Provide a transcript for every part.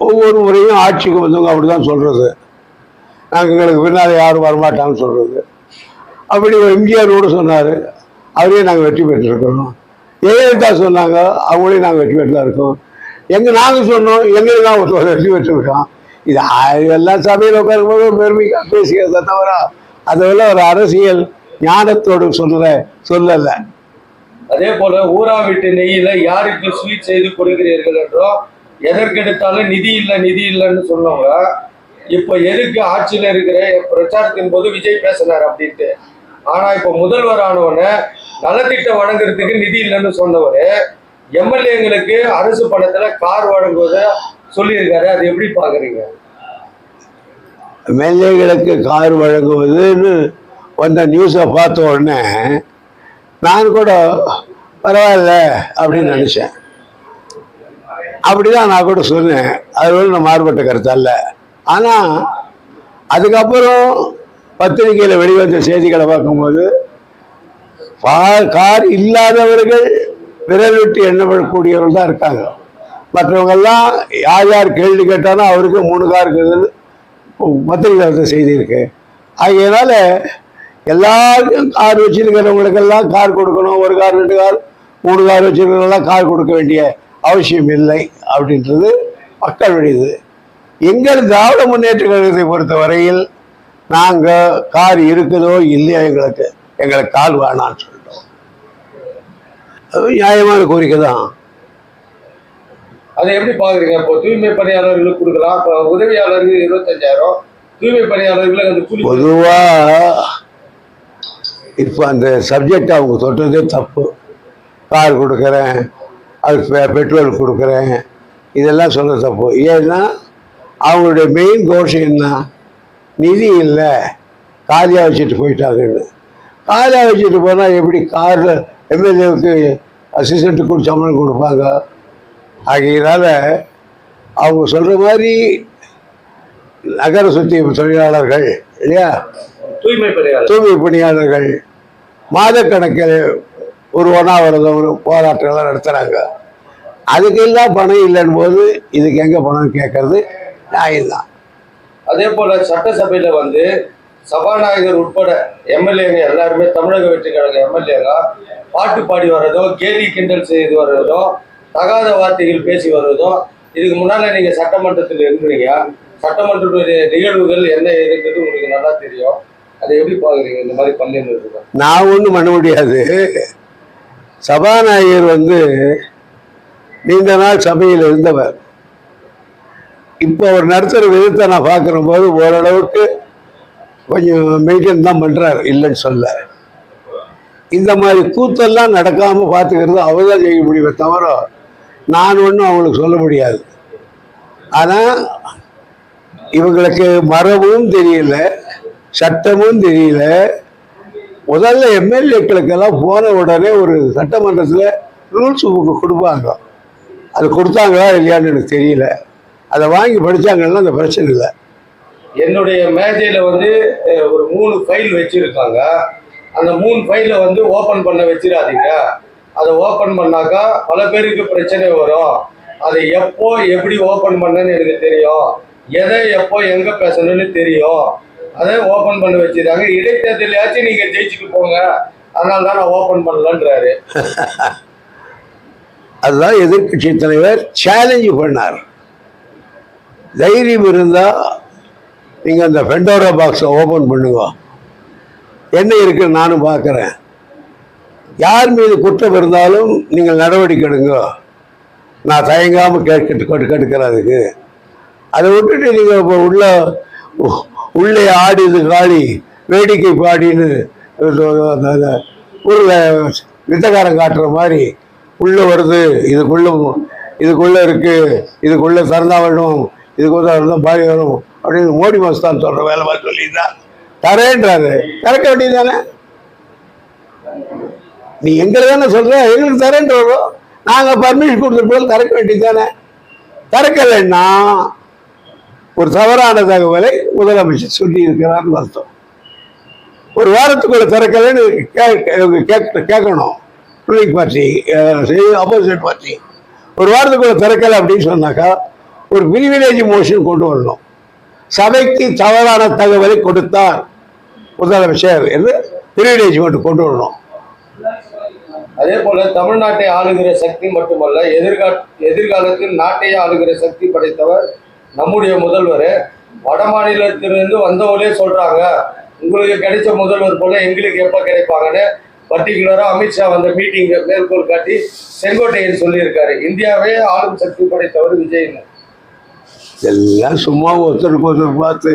ஒவ்வொரு முறையும் ஆட்சிக்கு வந்தவங்க அப்படி தான் சொல்கிறது, நாங்கள் எங்களுக்கு பின்னால் யாரும் வரமாட்டாங்கன்னு சொல்கிறது. அப்படி எம்ஜிஆர் கூட சொன்னார், அவரே நாங்கள் வெற்றி பெற்றிருக்கிறோம். ஜெயலலிதா சொன்னாங்க, அவங்களே நாங்கள் வெற்றி பெற்று தான் இருக்கோம். நாங்கள் சொன்னோம், எங்களுக்கு தான் வெற்றி பெற்றிருக்கோம். இது எல்லாம் சபையில் உட்காரும்போது பெருமைக்காக பேசுகிறத தவிர அதெல்லாம் ஒரு அரசியல் ஞானத்தோடு சொல்லலை. அதே போல ஊரா வீட்டு நெய்யில யாருக்கு ஸ்வீட் செய்து கொடுக்கிறீர்கள் என்றோ, எதற்கெடுத்தாலும் நிதி இல்லைன்னு சொன்னவங்க இப்ப எதுக்கு ஆட்சியில இருக்கிற பிரச்சாரத்தின் போது விஜய் பேசினார் அப்படின்ட்டு. ஆனா இப்ப முதல்வர் ஆனவன நலத்திட்டம் வழங்குறதுக்கு நிதி இல்லைன்னு சொன்னவரு எம்எல்ஏங்களுக்கு அரசு பணத்துல கார் வழங்குவதை சொல்லியிருக்காரு. அது எப்படி பாக்குறீங்க? எம்எல்ஏங்களுக்கு கார் வழங்குவதுன்னு வந்த நியூஸை பார்த்த உடனே நான் கூட பரவாயில்ல அப்படின்னு நினச்சேன். அப்படிதான் நான் கூட சொன்னேன், அது நான் மாறுபட்ட கருத்து அல்ல. ஆனால் அதுக்கப்புறம் பத்திரிகையில் வெளிவந்த செய்திகளை பார்க்கும்போது கார் இல்லாதவர்கள் விரல் விட்டு எண்ணப்படக்கூடியவர்கள் தான் இருக்காங்க. மற்றவங்கெல்லாம் யார் கேள்வி கேட்டாலும் அவருக்கு 3 கார் இருக்குதுன்னு பத்திரிகை செய்தி இருக்கு. ஆகையினால எல்லாருக்கும் கார் வச்சிருக்கிறவங்களுக்கெல்லாம் கார் கொடுக்கணும், 1 கார் 2 கார் 3 கார் வச்சிருக்கிறவங்களாம் கார் கொடுக்க வேண்டிய அவசியம் இல்லை அப்படின்றது மக்களுடையது. எங்கள் திராவிட முன்னேற்ற கழகத்தை பொறுத்த வரையில் நாங்கள் கார் இருக்குதோ இல்லையோ எங்களுக்கு கால் வேணான்னு சொல்லிட்டோம். அது நியாயமான கோரிக்கை தான். அதை எப்படி பாக்குறீங்க? இப்போ தூய்மை பணியாளர்களுக்கு கொடுக்கலாம், இப்போ உதவியாளருக்கு 25,000, தூய்மை பணியாளர்களுக்கு அந்த பொதுவாக இப்போ அந்த சப்ஜெக்ட் அவங்க தொட்டதே தப்பு. கார் கொடுக்குறேன், அது பெட்ரோல் கொடுக்குறேன், இதெல்லாம் சொல்ல தப்பு. ஏன்னா அவங்களுடைய மெயின் கோஷம் என்ன? நிதி இல்லை, காலியாக வச்சுட்டு போயிட்டாங்கன்னு. காலியாக வச்சுட்டு போனால் எப்படி காரில் எம்எல்ஏவுக்கு அசிஸ்டண்ட்டு கூட சம்பளம் கொடுப்பாங்க? ஆகையினால அவங்க சொல்கிற மாதிரி நகர சுத்தி தொழிலாளர்கள் இல்லையா, தூய்மை பணியாளர்கள் மாதக்கணக்கில் ஒரு உண்ணாவிரதம் போராட்டங்கள்லாம் நடத்துகிறாங்க. அதுக்கெல்லாம் பணம் இல்லைன்னு போது இதுக்கு எங்கே பணம் கேட்கறது நியாயம்தான். அதே போல சட்டசபையில வந்து சபாநாயகர் உட்பட எம்எல்ஏங்க எல்லாருமே தமிழக வெற்றி கழக எம்எல்ஏங்க பாட்டு பாடி வர்றதோ, கேலி கிண்டல் செய்து வர்றதோ, தகாத வார்த்தைகள் பேசி வருவதோ, இதுக்கு முன்னால நீங்க சட்டமன்றத்தில் இருந்தீங்க. சட்டமன்றத்துடைய நிகழ்வுகள் என்ன இருக்குது உங்களுக்கு நல்லா தெரியும். அதை எப்படி பாக்குறீங்க? இந்த மாதிரி பண்ணிட்டு நான் ஒன்றும் பண்ண முடியாது. சபாநாயகர் நீண்ட நாள் சபையில் இருந்தவர். இப்போ அவர் நடத்துகிற விதத்தை நான் பார்க்குற போது ஓரளவுக்கு கொஞ்சம் மெயின்டைன் தான் பண்ணுறாரு, இல்லைன்னு சொல்ல. இந்த மாதிரி கூத்தெல்லாம் நடக்காமல் பார்த்துக்கிறது அவர் தான் செய்ய முடியுமே தவிர நான் ஒன்றும் அவங்களுக்கு சொல்ல முடியாது. ஆனால் இவங்களுக்கு மரபும் தெரியல, சட்டமும் தெரியல. முதல்ல எம்எல்ஏக்களுக்கெல்லாம் போன உடனே ஒரு சட்டமன்றத்தில் ரூல்ஸ் புக்கு கொடுப்பாங்க. அது கொடுத்தாங்களா இல்லையான்னு எனக்கு தெரியல. அதை வாங்கி படித்தாங்கன்னா அந்த பிரச்சனை இல்லை. என்னுடைய மேஜையில் ஒரு 3 ஃபைல் வச்சுருக்காங்க. அந்த 3 ஃபைலை ஓப்பன் பண்ண வச்சிடாதீங்க. அதை ஓப்பன் பண்ணாக்கா பல பேருக்கு பிரச்சனை வரும். அதை எப்போ எப்படி ஓப்பன் பண்ணன்னு எனக்கு தெரியும், எதை எப்போ எங்கே பேசணும்னு தெரியும். அதை ஓப்பன் பண்ண வச்சிருக்காங்க. இடைத்தேர்தலையாச்சும் நீங்கள் ஜெயிச்சுட்டு போங்க, அதனால தான் நான் ஓப்பன் பண்ணலன்றாரு. அதுதான் எதிர்கட்சி தலைவர் சேலஞ்சு பண்ணார். தைரியம் இருந்தால் நீங்கள் அந்த பெண்டோரா பாக்ஸை ஓப்பன் பண்ணுங்க, என்ன இருக்குன்னு நானும் பார்க்குறேன். யார் மீது குற்றம் இருந்தாலும் நீங்கள் நடவடிக்கை எடுங்க, நான் தயங்காமல் கேட்கிறதுக்கு. அதை விட்டுட்டு நீங்கள் இப்போ உள்ளே ஆடிது காளி வேடிக்கை பாடின்னு ஒரு வித்தகாரம் காட்டுற மாதிரி உள்ளே வருது, இதுக்குள்ளே இருக்குது, இதுக்குள்ளே திறந்தா வேணும், இதுக்குள்ளே இருந்தால் பாடி வரும் அப்படின்னு மோடி மஸ்தான் சொல்கிற வேலை மாதிரி சொல்லியிருந்தா தரேன்றாரு. திறக்க வேண்டியது தானே? நீ எங்களை தானே சொல்ற, எங்களுக்கு தரேன்றோம், நாங்கள் பர்மிஷன் கொடுத்துட்டு திறக்க வேண்டியது தானே? திறக்கலைன்னா ஒரு தவறான தகவலை முதலமைச்சர் சொல்லி இருக்கிறார்னு அர்த்தம். ஒரு வாரத்துக்குள்ள திறக்கலைன்னு கேட்கணும். ரூலிங் பார்ட்டி, அப்போசிட் பார்ட்டி ஒரு வாரத்துக்குள்ள திறக்கலை அப்படின்னு சொன்னாக்கா ஒரு பிரிவிலேஜ் மோஷன் கொண்டு வரணும். சபைக்கு தவறான தகவலை கொடுத்தார் முதலமைச்சர் என்று பிரிவிலேஜ் மட்டும் கொண்டு வரணும். அதே போல தமிழ்நாட்டை ஆளுகிற சக்தி மட்டுமல்ல, எதிர்காலத்தில் நாட்டையே ஆளுகிற சக்தி படைத்தவர் நம்முடைய முதல்வர். வட மாநிலத்திலிருந்து வந்தவங்களே சொல்றாங்க, உங்களுக்கு கிடைச்ச முதல்வர் போல எங்களுக்கு எப்ப கிடைப்பாங்கன்னு. பர்டிகுலரா அமித்ஷா வந்த மீட்டிங் மேற்கோள் காட்டி செங்கோட்டையன் சொல்லியிருக்காரு, இந்தியாவே ஆளும் சக்தி படைத்தவர் விஜய்னு. எல்லாம் சும்மா ஒருத்தருக்கு ஒருத்தர் பார்த்து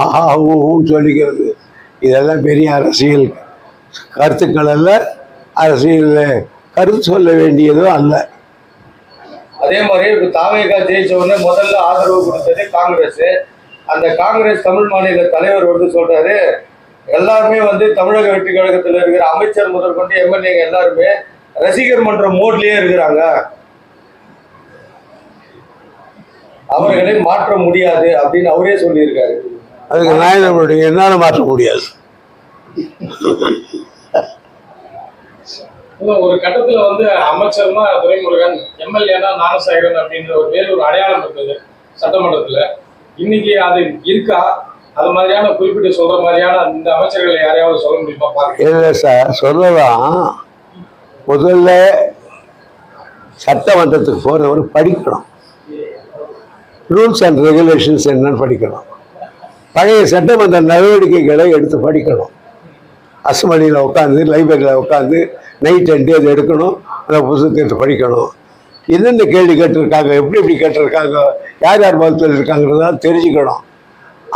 ஆஹாவும் சொல்லிக்கிறது. இதெல்லாம் பெரிய அரசியல் கருத்துக்கள் அல்ல, அரசியல் கருத்து சொல்ல வேண்டியதும் அல்ல. அதே மாதிரி தாவேகா ஜெயிச்ச உடனே முதல்ல ஆதரவு கொடுத்தது காங்கிரஸ். அந்த காங்கிரஸ் தமிழ் மாநில தலைவர் வந்து சொல்றாரு, எல்லாருமே வந்து தமிழக வெற்றி கழகத்தில் இருக்கிற அமைச்சர் முதல் கொண்டு எம்எல்ஏ எல்லாருமே ரசிகர் மன்ற மோட்லயே இருக்கிறாங்க, அவர்களை மாற்ற முடியாது அப்படின்னு அவரே சொல்லியிருக்காரு. அதுக்கு நான் என்னால மாற்ற முடியாது. ஒரு கட்டத்துல வந்து அமைச்சர்னா துரைமுருகன், எம்எல்ஏனா ஞானசேகரன் அப்படின்ற ஒரு வேலூர் அடையாளம் இருந்தது சட்டமன்றத்துல. இன்னைக்கு அது இருக்கா? அது மாதிரியான குறிப்பிட்டு சொல்ற மாதிரியான இந்த அமைச்சர்கள் யாரையாவது சொல்ல முடியுமா? பாருங்க. இல்லை சார், சொல்லலாம். முதல்ல சட்டமன்றத்துக்கு போறவர் படிக்கணும், ரூல்ஸ் அண்ட் ரெகுலேஷன்ஸ் என்னன்னு படிக்கணும், பழைய சட்டமன்ற நடவடிக்கைகளை எடுத்து படிக்கணும். அசம்பிளியில் உட்காந்து, லைப்ரரியில் உட்காந்து நைட் அண்டு அதை எடுக்கணும், அந்த புத்தகத்தை எடுத்து படிக்கணும். என்னென்ன கேள்வி கேட்டிருக்காங்க, எப்படி எப்படி கேட்டிருக்காங்க, யார் யார் பதில் சொல்லியிருக்காங்கிறதெல்லாம் தெரிஞ்சுக்கணும்.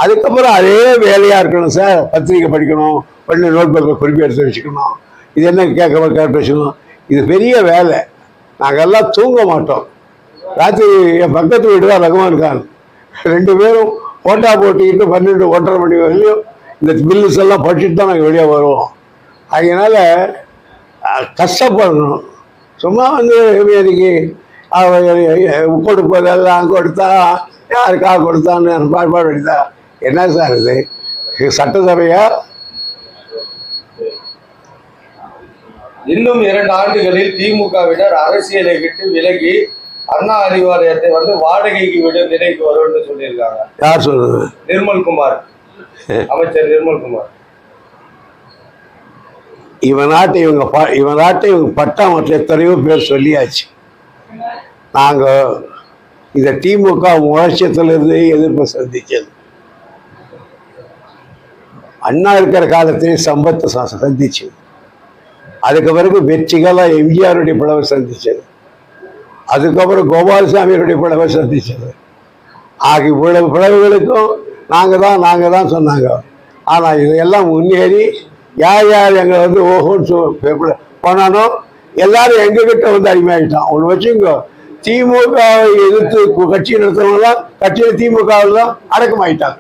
அதுக்கப்புறம் அதே வேலையாக இருக்கணும் சார். பத்திரிக்கை படிக்கணும், பண்ணி நோட் புக்கில் குறிப்பி எடுத்து வச்சுக்கணும், இது என்ன கேட்க வச்சுக்கணும். இது பெரிய வேலை. நாங்கள் எல்லாம் தூங்க மாட்டோம். ராத்திரி என் பக்கத்து வீடு தான் ரகுமான் கான், 2 பேரும் ஓட்டா போட்டிக்கிட்டு 12, 1:30 மணி வரையிலும் இந்த பில்லுஸ் எல்லாம் படிச்சுட்டு தான் நாங்கள் வெளியே வருவோம். அதனால் கஷ்டப்படணும். சும்மா வந்து இன்னைக்கு கொடுப்பதெல்லாம் கொடுத்தா யாருக்காக கொடுத்தான்னு பாடு எடுத்தா என்ன சார் இது? சட்டசபையா? இன்னும் 2 ஆண்டுகளில் திமுகவினர் அரசியலை விட்டு விலகி அண்ணா அறிவாலயத்தை வந்து வாடகைக்கு விட நிலைக்கு வரும்னு சொல்லியிருக்காங்க. யார் சொல்றது? நிர்மல்குமார், அமைச்சர் நிர்மல்குமார். இவன் நாட்டை இவங்க பட்டா மற்ற எத்தனையோ பேர் சொல்லியாச்சு. நாங்கள் இந்த திமுக முழச்சத்திலிருந்து எதிர்ப்பு சந்திச்சது. அண்ணா இருக்கிற காலத்திலே சம்பத்தை சந்திச்சது. அதுக்கு பிறகு வெற்றிகளாக எம்ஜிஆருடைய பிளவை சந்திச்சது. அதுக்கப்புறம் கோபாலசாமியுடைய பிளவை சந்திச்சது. ஆகிய பிளவுகளுக்கும் நாங்கள் தான் சொன்னாங்க. ஆனால் இதையெல்லாம் முன்னேறி யார் யார் எங்களை வந்து ஓஹோன்னு போனானோ எல்லாரும் எங்ககிட்ட வந்து அடிமையாகிட்டான். ஒன்று வச்சுங்க, திமுகவை எதிர்த்து கட்சி நடத்துறவங்களாம் கட்சியில் திமுகவில் தான் அடக்கமாயிட்டாங்க.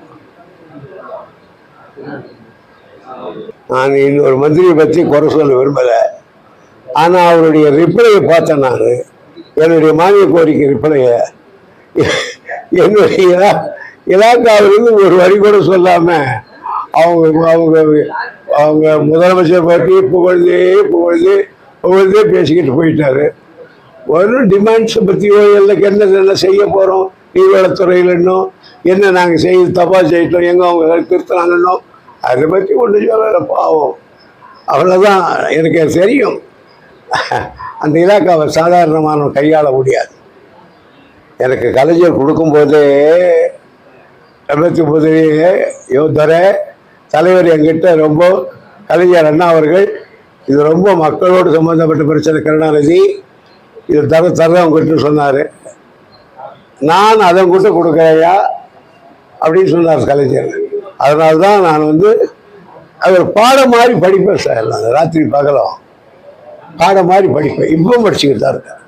நான் இன்னொரு மந்திரியை பற்றி குறை சொல்ல விரும்பலை. ஆனால் அவருடைய ரிப்ளையை பார்த்தேன். நான் என்னுடைய மானிய கோரிக்கை ரிப்ளையை என்னுடைய இலாக்காவிலிருந்து ஒரு வரி கூட சொல்லாமல் அவங்க முதலமைச்சர் பற்றி புகழ்ந்தே பேசிக்கிட்டு போயிட்டாரு. ஒரு டிமாண்ட்ஸை பற்றியோ எல்லாம் என்ன செய்ய போகிறோம், நீர்வளத்துறையில் இன்னும் என்ன நாங்கள் செய்து தப்பாக செய்யிட்டோம், எங்கே அவங்க திருத்தினாங்கன்னோ அதை பற்றி ஒன்று சொல்ல பாவம். அவ்வளோதான். எனக்கு தெரியும் அந்த இலாக்காவை சாதாரணமான கையாள முடியாது. எனக்கு கலைஞர் கொடுக்கும்போதே 79 யோதரை தலைவர் என்கிட்ட ரொம்ப கலைஞர் அண்ணா அவர்கள், இது ரொம்ப மக்களோடு சம்மந்தப்பட்ட பிரச்சனை, கருணாநிதி இது தரவங்கிட்ட சொன்னார். நான் அதை கூட்ட கொடுக்குறையா அப்படின்னு சொன்னார் கலைஞர். அதனால தான் நான் வந்து அவர் பாடம் மாதிரி படிப்பேன் சார். நான் ராத்திரி பகலும் பாடம் மாதிரி படிப்பேன். இப்போ படிச்சுக்கிட்டு தான் இருக்கேன்.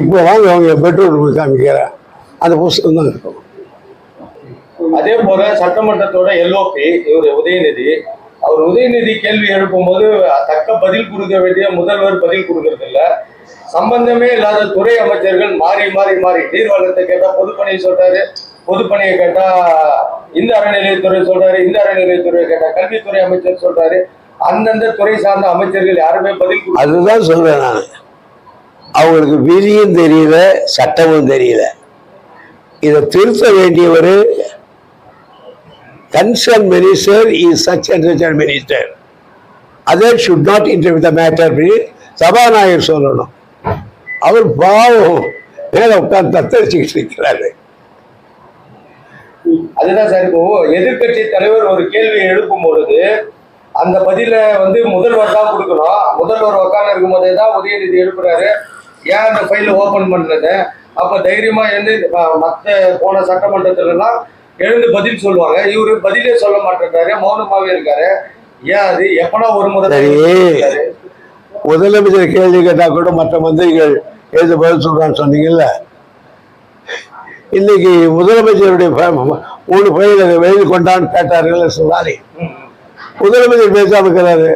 இப்போ வாங்க அவங்க பெட்ரோல் காமிக்கிறேன், அந்த புஸ்தகம் தான் இருக்கும். அதே போல சட்டமன்றத்தோட எல்ஓபி இவர் உதயநிதி, அவர் உதயநிதி கேள்வி எழுப்பும் போது தக்க பதில் கொடுக்க வேண்டிய முதல்வர் பதில் கொடுக்கறது இல்ல. சம்பந்தமே இல்லாத துறை அமைச்சர்கள் மாறி நீர்வளத்தை கேட்டா பொதுப்பணியை சொல்றாரு, பொதுப்பணியை கேட்டா இந்த அறநிலையத்துறை சொல்றாரு, இந்த அறநிலையத்துறை கேட்டா கல்வித்துறை அமைச்சர் சொல்றாரு. அந்தந்த துறை சார்ந்த அமைச்சர்கள் யாருமே பதில். அதுதான் சொல்றேன் நான். அவங்களுக்கு விதியும் தெரியல, சட்டமும் தெரியல. இதை திருத்த வேண்டியவர் concern minister is such and such minister, other should not inter the matter சபாநாயகர் சொல்லணும். அவர் பாவம் மேல உட்கார்ந்து தத்தரிச்சுக்கிட்டு இருக்கிறாரு. அதுதான் சார். இப்போ எதிர்கட்சி தலைவர் ஒரு கேள்வி எழுப்பும் பொழுது அந்த பதில வந்து முதல்வர் தான் கொடுக்கணும். முதல்வர் உட்கார்ந்து இருக்கும் போதே தான் உதயநிதி எழுப்புறாரு, ஏன் அந்த ஃபைல ஓபன் பண்றது? அப்ப தைரியமா எழுந்து மற்ற போன சட்டமன்றத்துல எல்லாம் எழுந்து பதில் சொல்லுவாங்க. இவரு பதிலே சொல்ல மாட்டேங்கிறாரு, மௌனமாவே இருக்காரு. ஏன் அது எப்பனா ஒரு முறை முதலமைச்சர் கேள்வி கேட்டா கூட மற்ற மந்திரிகள் எழுந்து பதில் சொல்றான்னு சொன்னீங்கல்ல. இன்னைக்கு முதலமைச்சருடைய 3 ஃபைலை வெளியில் கொண்டான்னு கேட்டார்கள் சொன்னாரே. முதலமைச்சர் பேசாம இருக்கிறாரு.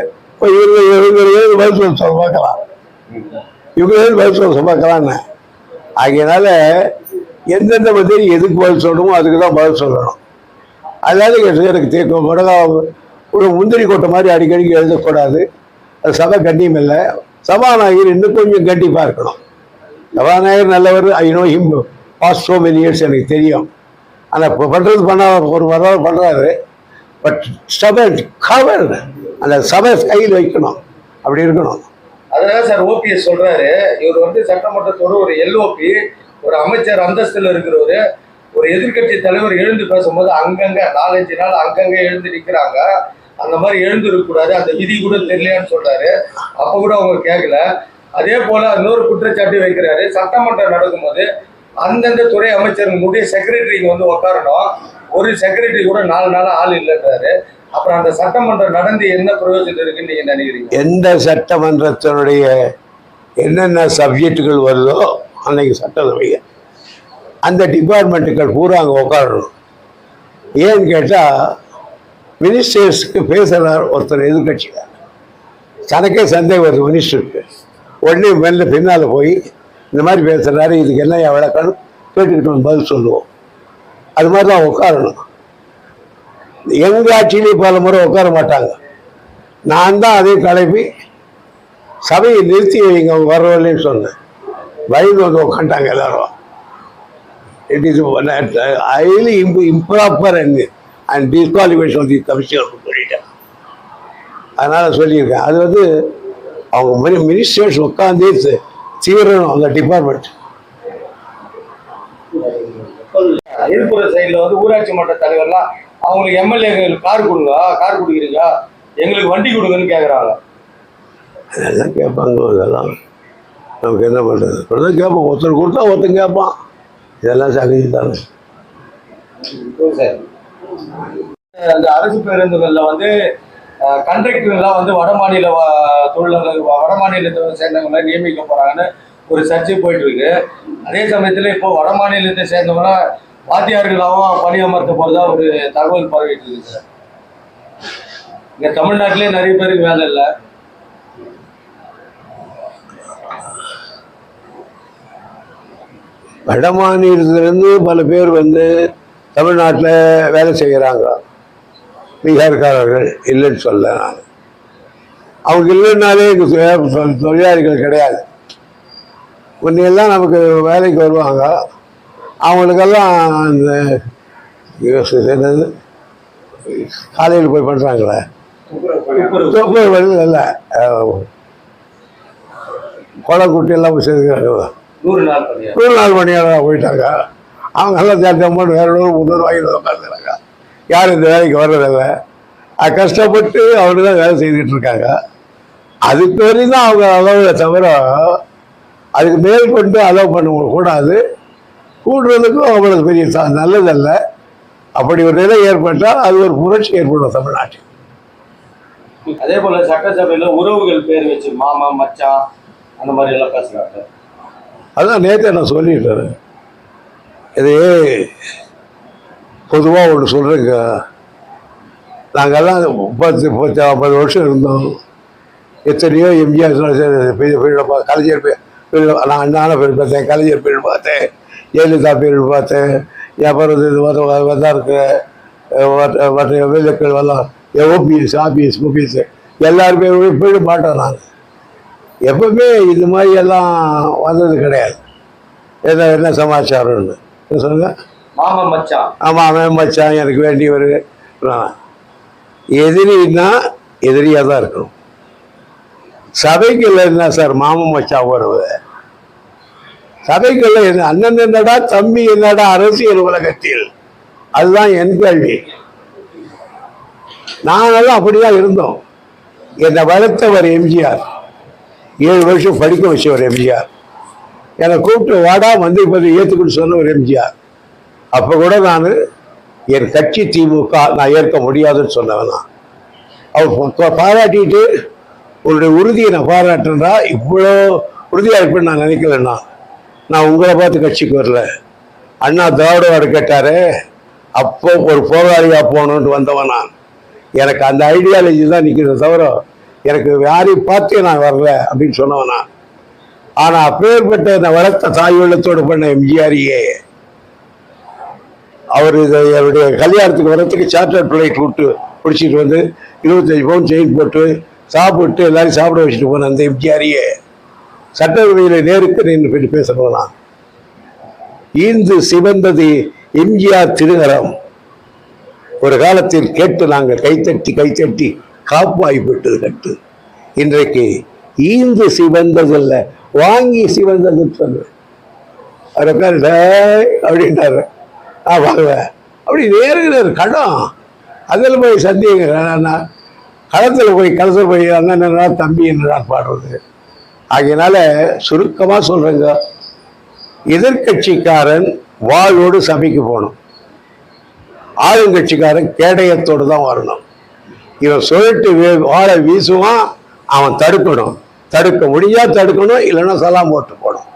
இவங்க பதில் சொல்ல பார்க்கலாம், இவங்க பதில் சொல்ல பார்க்கலான்னு. ஆகையினால எந்தெந்த மந்திரி எதுக்கு பதில் சொல்லணுமோ அதுக்கு தான் பதில் சொல்லணும். அதாவது எனக்கு தேக்கம் ஒரு முந்திரி கொட்டை மாதிரி அடிக்கடிக்கு எழுதக்கூடாது. அது சபை கண்ணியம் இல்லை. சபாநாயகர் இன்னும் கொஞ்சம் கண்டிப்பாக இருக்கணும். சபாநாயகர் நல்லவர், I know him past so many years, எனக்கு தெரியும். ஆனால் இப்போ பண்ணுறது ஒரு வரலாறு பண்ணுறாரு. பட் ஸ்டபன் கவர் அந்த சபை கையில் வைக்கணும், அப்படி இருக்கணும். அதனால சார் ஓபிஎஸ் சொல்றாரு, இவர் வந்து சட்டமன்றத்தோட ஒரு எல்ஓபி, ஒரு அமைச்சர் அந்தஸ்துல இருக்கிறவரு, ஒரு எதிர்கட்சி தலைவர் எழுந்து பேசும்போது அங்கங்க 4-5 நாள் அங்கங்க எழுந்து நிற்கிறாங்க. அந்த மாதிரி எழுந்து இருக்கக்கூடாது, அந்த விதி கூட தெரியலையான்னு சொல்றாரு. அப்ப கூட அவங்க கேட்கல. அதே போல இன்னொரு குற்றச்சாட்டு வைக்கிறாரு, சட்டமன்றம் நடக்கும்போது அந்தந்த துறை அமைச்சர்களுடைய செக்ரட்டரிங்க வந்து உட்காரணும், ஒரு செக்ரட்டரி கூட 4 நாளா ஆள் இல்லைன்றாரு. அப்புறம் அந்த சட்டமன்றம் நடந்து என்ன பிரயோஜனம் இருக்குன்னு நீங்க நினைக்கிறீங்க? எந்த சட்டமன்றத்தினுடைய என்னென்ன சப்ஜெக்டுகள் வருதோ அன்னைக்கு சட்டசபை அந்த டிபார்ட்மெண்ட்டுகள் பூரா அங்கே உட்காரணும். ஏன்னு கேட்டால் மினிஸ்டர்ஸுக்கு பேசுகிறார் ஒருத்தர் எதிர்கட்சிக்கார், தனக்கே சந்தேகம் வருது மினிஸ்டருக்கு. உடனே வெளில பின்னால் போய் இந்த மாதிரி பேசுகிறாரு, இதுக்கு என்ன விளக்கணும் கேட்டுக்கிட்டு வந்து பதில் சொல்லுவோம். அது மாதிரி தான் உட்காரணும். எங்கள் ஆட்சியிலேயே பல முறை உட்கார மாட்டாங்க. நான் தான் அதே கலைப்பி சபையை நிறுத்தி வைங்க வரவில்லைன்னு சொன்னேன். வயது வந்து உட்காந்துட்டாங்க எல்லாரும். It is highly improper and disqualification of the commissioner சொல்லிட்டேன். அதனால் சொல்லியிருக்கேன். அது வந்து அவங்க மினிஸ்டர்ஸ் உட்காந்து சீரணும் அந்த டிபார்ட்மெண்ட். விழுப்புர சைடில் வந்து ஊராட்சி மன்ற தலைவர்லாம் அவங்களுக்கு எம்எல்ஏ கார் கொடுங்க, கார் கொடுக்குறீங்க, எங்களுக்கு வண்டி கொடுங்கன்னு கேட்குறாங்க. அதெல்லாம் கேட்பாங்க. அதெல்லாம் நமக்கு என்ன பண்ணுறது? இப்படிதான் கேட்போம். ஒருத்தர் கொடுத்தா ஒருத்தன் கேட்பான். இதெல்லாம் சகஜம் தானே சார். அந்த அரசு பேருந்துகளில் வந்து கண்டக்டர்லாம் வந்து வட மாநிலத்தை சேர்ந்தவங்களை நியமிக்க போகிறாங்கன்னு ஒரு சர்ச்சை போயிட்டு இருக்கு. அதே சமயத்தில் இப்போ வட மாநிலத்தை சேர்ந்தவங்கள வாத்தியார்களாகவும் பணியமர்த்த போகிறதா ஒரு தகவல் பரவிட்டு இருக்கு சார். இங்கே தமிழ்நாட்டிலே நிறைய பேருக்கு வேலை இல்லை. வட மாநிலத்திலேருந்து பல பேர் வந்து தமிழ்நாட்டில் வேலை செய்கிறாங்க. பீகார்காரர்கள் இல்லைன்னு சொல்ல நான். அவங்க இல்லைன்னாலே தொழிலாளிகள் கிடையாது. முன்னெல்லாம் நமக்கு வேலைக்கு வருவாங்க. அவங்களுக்கெல்லாம் அந்த என்னது காலையில் போய் பண்ணுறாங்களே இல்லை கொலைக்குட்டி எல்லாம் சேர்ந்துக்கிறாங்க. 100 நாள் பணியாளராக போயிட்டாங்க. அவங்க எல்லாம் சேர்த்தம்போது வேற 300 வாங்கிட்டு உட்காந்துக்கிறாங்க. யாரும் இந்த வேலைக்கு வர்றதில்லை. அது கஷ்டப்பட்டு அவங்க தான் வேலை செய்துக்கிட்டு இருக்காங்க. அதுக்கு வரையும் தான் அவங்க அளவுல தவிர அதுக்கு மேற்கொண்டு அலோவ் பண்ண கூடாது. கூடுறதுக்கும் அவங்களுக்கு பெரிய நல்லதல்ல. அப்படி ஒரு நிலை ஏற்பட்டால் அது ஒரு புரட்சி ஏற்படும் தமிழ்நாட்டில். அதே போல சட்டசபையில் உறவுகள் பேர் வச்சு மாமா மச்சான் அந்த மாதிரி எல்லாம் பேசுறாங்க. அதான் நேற்று நான் சொல்லிட்டேன். இது பொதுவாக ஒன்று சொல்கிறேங்க. நாங்கள்லாம் 50 வருஷம் இருந்தோம். எத்தனையோ எம்ஜிஆர் கலைஞர் பேர் நான் அண்ணான பேர் பார்த்தேன், கலைஞர் பேர் பார்த்தேன், ஜெயலலிதா பேர் பார்த்தேன். அப்புறம் வந்தா இருக்கிற மற்ற எம்எல்ஏக்கள் எல்லாம் ஓபிஎஸ் ஆபிஎஸ் ஓபிஎஸ் எல்லாருமே போயிட மாட்டோம். நான் எப்பவுமே இது மாதிரி எல்லாம் வந்தது கிடையாது. என்ன சமாச்சாரம்னு சொல்லுங்கள். மாமா மச்சான். ஆமாம், அவன் மச்சான் எனக்கு வேண்டியவர். எதிரின்னா எதிரியாக தான் இருக்கணும். சபைக்குள்ள என்ன சார் மாமன் மச்சான் உறவு? சபைக்குள்ள என்ன அண்ணன் என்னடா தம்பி என்னடா அரசியல் உலகத்தில்? அதுதான் என் கேள்வி. நாங்கெல்லாம் அப்படிதான் இருந்தோம். என்னை வளர்த்தவர் எம்ஜிஆர், 7 வருஷம் படிக்க வச்சவர் எம்ஜிஆர், என்னை கூப்பிட்டு வாடா மந்திரி பதவி ஏற்றுக்குன்னு சொன்னவர் எம்ஜிஆர். அப்போ கூட நான் என் கட்சி திமுக நான் ஏற்க முடியாதுன்னு சொன்னவன் நான். அவர் பாராட்டிட்டு உங்களுடைய உறுதியை நான் பாராட்டுறா, இவ்வளோ உறுதியாக இருப்பேன்னு நான் நினைக்கலண்ணா. நான் உங்களை பார்த்து கட்சிக்கு வரல, அண்ணா திராவிடவாடு கேட்டாரு, அப்போ ஒரு போராளியாக போகணுன்ட்டு வந்தவன் நான். எனக்கு அந்த ஐடியாலஜி தான் நிற்கிறது தவிர எனக்கு யாரையும் பார்த்து நான் வரல அப்படின்னு சொன்னவன் நான். ஆனால் அப்பேற்பட்ட நான் வளர்த்த தாய் வெள்ளத்தோடு பண்ண எம்ஜிஆரையே அவர் இதை என்னுடைய கல்யாணத்துக்கு வரத்துக்கு சார்ட்டர் ஃப்ளைட் விட்டு பிடிச்சிட்டு வந்து 25 பவுன் செயின் போட்டு சாப்பிட்டு எல்லாரையும் சாப்பிட வச்சுட்டு போன அந்த எம்ஜிஆரையே சட்டசபையில் நேருக்கு நின்று பேசணும் நான். ஈந்து சிவந்தது எம்ஜிஆர் திருநரம் ஒரு காலத்தில் கேட்டு நாங்கள் கைத்தட்டி காப்பாய்ப்பட்டது கட்டு. இன்றைக்கு ஈந்து சிவந்ததில்ல, வாங்கி சிவந்ததுன்னு சொன்ன அப்படின்றாரு. நான் வாங்குவேன் அப்படி நேருகிறார் கடம். அதில் போய் சந்திங்க களத்தில் போய் கலத்தில் போய் அண்ணன் தம்பி என்று பாடுறது. ஆகையினால சுருக்கமாக சொல்கிறேங்க, எதிர்கட்சிக்காரன் வாளோடு சபைக்கு போகணும், ஆளுங்கட்சிக்காரன் கேடயத்தோடு தான் வரணும். இவன் சொல்லிட்டு வாழை வீசுவான், அவன் தடுக்கணும், தடுக்க முடிஞ்சா தடுக்கணும், இல்லைன்னா சலாம் போட்டு போகணும்.